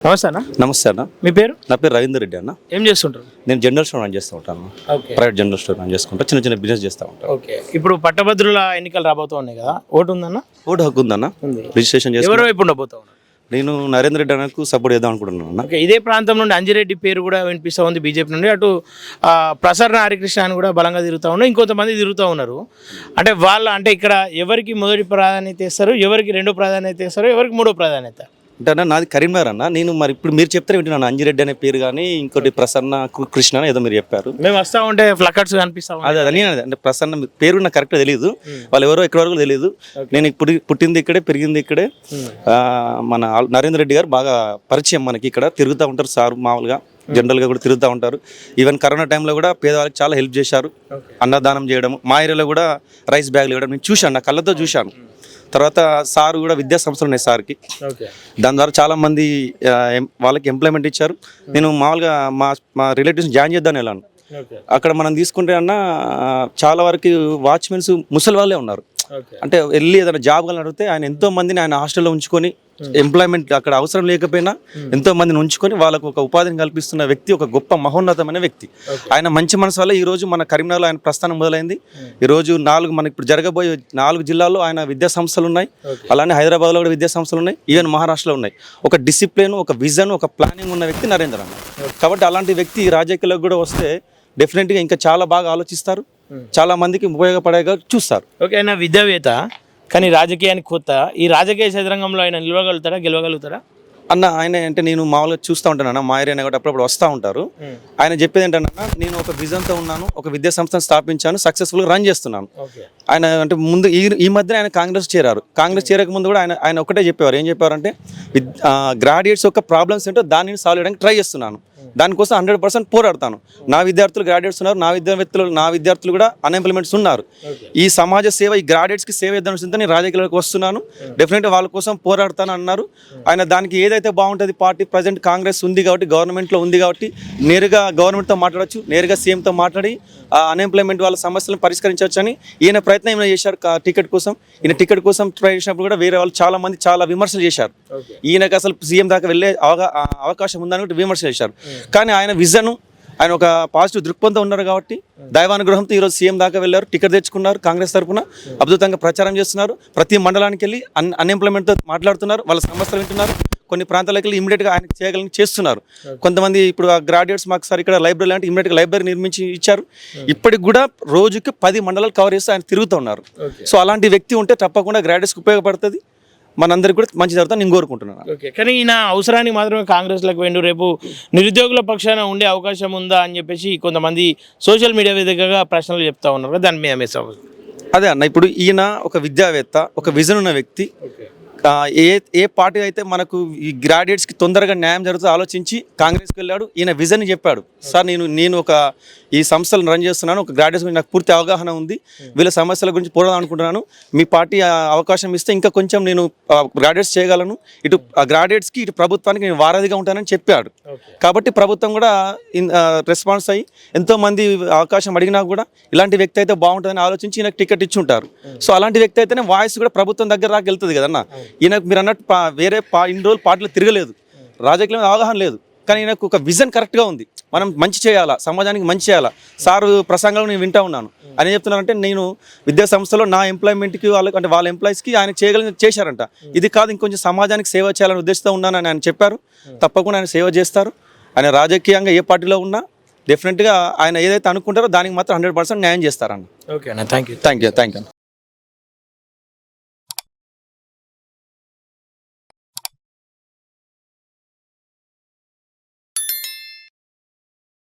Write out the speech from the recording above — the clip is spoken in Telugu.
నమస్తే అన్న. నమస్తే అన్న. మీ పేరు? నా పేరు రవీందర్ రెడ్డి అన్న. ఏం చేస్తుంటారు? నేను జనరల్ స్టోర్ రన్ చేస్తూ ఉంటాను. ప్రైవేట్ జనరల్ స్టోర్ రన్ చేసుకుంటా, చిన్న చిన్న బిజినెస్ చేస్తూ ఉంటాను. ఓకే, ఇప్పుడు పట్టభద్రుల ఎన్నికలు రాబోతూ ఉన్నాయి కదా, ఓటు ఉందన్న? ఓటు హక్కు ఉందన్న, ఉంది. రిజిస్ట్రేషన్ చేసి ఎవరు వైపు ఉండబోతా ఉన్నారు? నేను నరేంద్ర రెడ్డి అన్నకు సపోర్ట్ చేద్దాం అనుకుంటున్నాను అన్న. ఓకే, ఇదే ప్రాంతం నుండి అంజిరెడ్డి పేరు కూడా వినిపిస్తూ ఉంది బీజేపీ నుండి. అటు ప్రసరణ హరికృష్ణ అని కూడా బలంగా తిరుగుతూ ఉన్నారు, ఇంకొంతమంది తిరుగుతూ ఉన్నారు. అంటే అంటే ఇక్కడ ఎవరికి మొదటి ప్రాధాన్యత ఇస్తారు, ఎవరికి రెండో ప్రాధాన్యత ఇస్తారు, ఎవరికి మూడో ప్రాధాన్యత? అంటే అన్న నాది కరీంనగర్ అన్న. నేను మరి ఇప్పుడు మీరు చెప్తే వింటున్నాను, అంజిరెడ్డి అనే పేరు కానీ ఇంకోటి ప్రసన్న కృష్ణ అని ఏదో మీరు చెప్పారు. మేము వస్తూ ఉంటే ఫ్లకర్స్ కనిపిస్తాం. అదే అంటే ప్రసన్న పేరు నాకు కరెక్ట్గా తెలియదు, వాళ్ళు ఎవరో ఎక్కడి వరకు తెలియదు. నేను ఇప్పుడు పుట్టింది ఇక్కడే, పెరిగింది ఇక్కడే. మన నరేంద్ర రెడ్డి గారు బాగా పరిచయం మనకి, ఇక్కడ తిరుగుతూ ఉంటారు సార్, మామూలుగా జనరల్గా కూడా తిరుగుతూ ఉంటారు. ఈవెన్ కరోనా టైంలో కూడా పేదవాళ్ళకి చాలా హెల్ప్ చేశారు, అన్నదానం చేయడం. మా ఏరియాలో కూడా రైస్ బ్యాగ్లు ఇవ్వడం నేను చూశాను, నా కళ్ళతో చూశాను. తర్వాత సార్ కూడా విద్యా సంస్థలు ఉన్నాయి సార్కి, దాని ద్వారా చాలామంది వాళ్ళకి ఎంప్లాయ్మెంట్ ఇచ్చారు. నేను మామూలుగా మా రిలేటివ్స్ జాయిన్ చేద్దాను వెళ్ళాను. అక్కడ మనం తీసుకుంటే అన్న చాలా వరకు వాచ్మెన్స్ ముసలి వాళ్ళే ఉన్నారు. అంటే వెళ్ళి ఏదైనా జాబ్ కానీ అడిగితే ఆయన ఎంతో మందిని ఆయన హాస్టల్లో ఉంచుకొని, ఎంప్లాయ్మెంట్ అక్కడ అవసరం లేకపోయినా ఎంతో మందిని ఉంచుకొని వాళ్ళకు ఒక ఉపాధిని కల్పిస్తున్న వ్యక్తి, ఒక గొప్ప మహోన్నతమైన వ్యక్తి. ఆయన మంచి మనసు వల్ల ఈరోజు మన కరీంనగర్లో ఆయన ప్రస్థానం మొదలైంది. ఈరోజు మనకి ఇప్పుడు జరగబోయే 4 జిల్లాల్లో ఆయన విద్యా సంస్థలు ఉన్నాయి, అలానే హైదరాబాద్లో కూడా విద్యా సంస్థలు ఉన్నాయి, ఈవెన్ మహారాష్ట్రలో ఉన్నాయి. ఒక డిసిప్లిన్, ఒక విజన్, ఒక ప్లానింగ్ ఉన్న వ్యక్తి నరేంద్ర అన్న. కాబట్టి అలాంటి వ్యక్తి రాజకీయాలకు కూడా వస్తే డెఫినెట్గా ఇంకా చాలా బాగా ఆలోచిస్తారు, చాలా మందికి ఉపయోగపడేగా చూస్తారు. ఓకే, ఆయన విద్యావేత్త కానీ రాజకీయానికి కొత్త. ఈ రాజకీయ చదరంగంలో ఆయన నిలవగలుగుతారా, గెలవగలుగుతారా అన్న? ఆయన అంటే నేను మామూలుగా చూస్తూ ఉంటాను అన్న, మా ఏరియా కూడా అప్పుడప్పుడు వస్తూ ఉంటారు. ఆయన చెప్పేది ఏంటన్నా, నేను ఒక విజన్తో ఉన్నాను, ఒక విద్యా సంస్థను స్థాపించాను, సక్సెస్ఫుల్గా రన్ చేస్తున్నాను. ఆయన అంటే ముందు ఈ మధ్యన ఆయన కాంగ్రెస్ చేరారు. కాంగ్రెస్ చేరక ముందు కూడా ఆయన ఒకటే చెప్పేవారు. ఏం చెప్పారంటే, గ్రాడ్యుయేట్స్ యొక్క ప్రాబ్లమ్స్ ఏంటో దానిని సాల్వ్ చేయడానికి ట్రై చేస్తున్నాను, దానికోసం 100% పోరాడతాను. నా విద్యార్థులు గ్రాడ్యుయేట్స్ ఉన్నారు, నా విద్యార్థులు కూడా అన్ఎంప్లాయ్మెంట్స్ ఉన్నారు. ఈ సమాజ సేవ, ఈ గ్రాడ్యుయేట్స్కి సేవ చేద్దాం నేను రాజకీయాలకు వస్తున్నాను, డెఫినెట్గా వాళ్ళ కోసం పోరాడతాను అన్నారు. ఆయన దానికి ఏదైతే బాగుంటుంది, పార్టీ ప్రజెంట్ కాంగ్రెస్ ఉంది కాబట్టి, గవర్నమెంట్లో ఉంది కాబట్టి నేరుగా గవర్నమెంట్తో మాట్లాడచ్చు, నేరుగా సీఎంతో మాట్లాడి అన్ఎంప్లాయ్మెంట్ వాళ్ళ సమస్యలను పరిష్కరించవచ్చు అని ఈయన ప్రయత్నం ఏమైనా చేశారు. టికెట్ కోసం ఈయన టికెట్ కోసం ట్రై చేసినప్పుడు కూడా వేరే వాళ్ళు చాలా మంది చాలా విమర్శలు చేశారు. ఈయనకు అసలు సీఎం దాకా వెళ్ళే అవకాశం ఉందని కూడా విమర్శలు చేశారు. కానీ ఆయన విజన్, ఆయన ఒక పాజిటివ్ దృక్పథంతో ఉన్నారు కాబట్టి దైవానుగ్రహంతో ఈరోజు సీఎం దాకా వెళ్ళారు, టికెట్ తెచ్చుకున్నారు, కాంగ్రెస్ తరఫున అద్భుతంగా ప్రచారం చేస్తున్నారు. ప్రతి మండలానికి వెళ్ళి అన్ఎంప్లాయ్మెంట్తో మాట్లాడుతున్నారు, వాళ్ళ సమస్యలు వింటున్నారు. కొన్ని ప్రాంతాలకు వెళ్ళి ఇమీడియట్గా ఆయన చేయగలిగి చేస్తున్నారు. కొంతమంది ఇప్పుడు ఆ గ్రాడ్యుయేట్స్ మాకు సార్ ఇక్కడ లైబ్రరీ అంటే ఇమీడియట్గా లైబ్రరీ నిర్మించి ఇచ్చారు. ఇప్పటికి కూడా రోజుకి 10 మండలాలు కవర్ చేస్తూ ఆయన తిరుగుతూ ఉన్నారు. సో అలాంటి వ్యక్తి ఉంటే తప్పకుండా గ్రాడ్యుయేట్స్కి ఉపయోగపడుతుంది, మనందరికీ కూడా మంచి జరుగుతుంది నేను కోరుకుంటున్నాను. ఓకే, కానీ ఈయన అవసరానికి మాత్రమే కాంగ్రెస్లకు వెండు, రేపు నిరుద్యోగుల పక్షాన ఉండే అవకాశం ఉందా అని చెప్పేసి కొంతమంది సోషల్ మీడియా వేదికగా ప్రశ్నలు చెప్తా ఉన్నారు. దాని మీద మెసేజ్ అదే అన్న, ఇప్పుడు ఈయన ఒక విద్యావేత్త, ఒక విజన్ ఉన్న వ్యక్తి. ఏ పార్టీ అయితే మనకు ఈ గ్రాడ్యుయేట్స్కి తొందరగా న్యాయం జరుగుతుందో ఆలోచించి కాంగ్రెస్కి వెళ్ళాడు. ఈయన విజన్ చెప్పాడు, సార్ నేను ఒక ఈ సంస్థలను రన్ చేస్తున్నాను, ఒక గ్రాడ్యుయేట్స్ గురించి నాకు పూర్తి అవగాహన ఉంది, వీళ్ళ సమస్యల గురించి పోరాడాలి అనుకుంటున్నాను, మీ పార్టీ అవకాశం ఇస్తే ఇంకా కొంచెం నేను గ్రాడ్యుయేట్స్ చేయగలను, ఇటు గ్రాడ్యుయేట్స్కి ఇటు ప్రభుత్వానికి నేను వారధిగా ఉంటానని చెప్పాడు. కాబట్టి ప్రభుత్వం కూడా రెస్పాన్స్ అయ్యి ఎంతోమంది అవకాశం అడిగినా కూడా ఇలాంటి వ్యక్తి అయితే బాగుంటుందని ఆలోచించి ఈయనకు టికెట్ ఇచ్చి ఉంటారు. సో అలాంటి వ్యక్తి అయితేనే వాయిస్ కూడా ప్రభుత్వం దగ్గర దాకా వెళ్తుంది కదన్నా. ఈయనకు మీరు అన్నట్టు వేరే ఇన్ని రోజులు పార్టీలో తిరగలేదు, రాజకీయంలో అవగాహన లేదు, కానీ ఈయనకు ఒక విజన్ కరెక్ట్గా ఉంది. మనం మంచి చేయాలా, సమాజానికి మంచి చేయాలా. సారు ప్రసంగాలు నేను వింటూ ఉన్నాను. అని చెప్తున్నానంటే, నేను విద్యా సంస్థలో నా ఎంప్లాయ్మెంట్కి వాళ్ళకి అంటే వాళ్ళ ఎంప్లాయీస్కి ఆయన చేశారంట. ఇది కాదు, ఇంకొంచెం సమాజానికి సేవ చేయాలని ఉద్దేశంతో ఉన్నానని ఆయన చెప్పారు. తప్పకుండా ఆయన సేవ చేస్తారు. ఆయన రాజకీయంగా ఏ పార్టీలో ఉన్నా డెఫినెట్గా ఆయన ఏదైతే అనుకుంటారో దానికి మాత్రం 100% న్యాయం చేస్తారన్న. ఓకే అన్న, థ్యాంక్ యూ.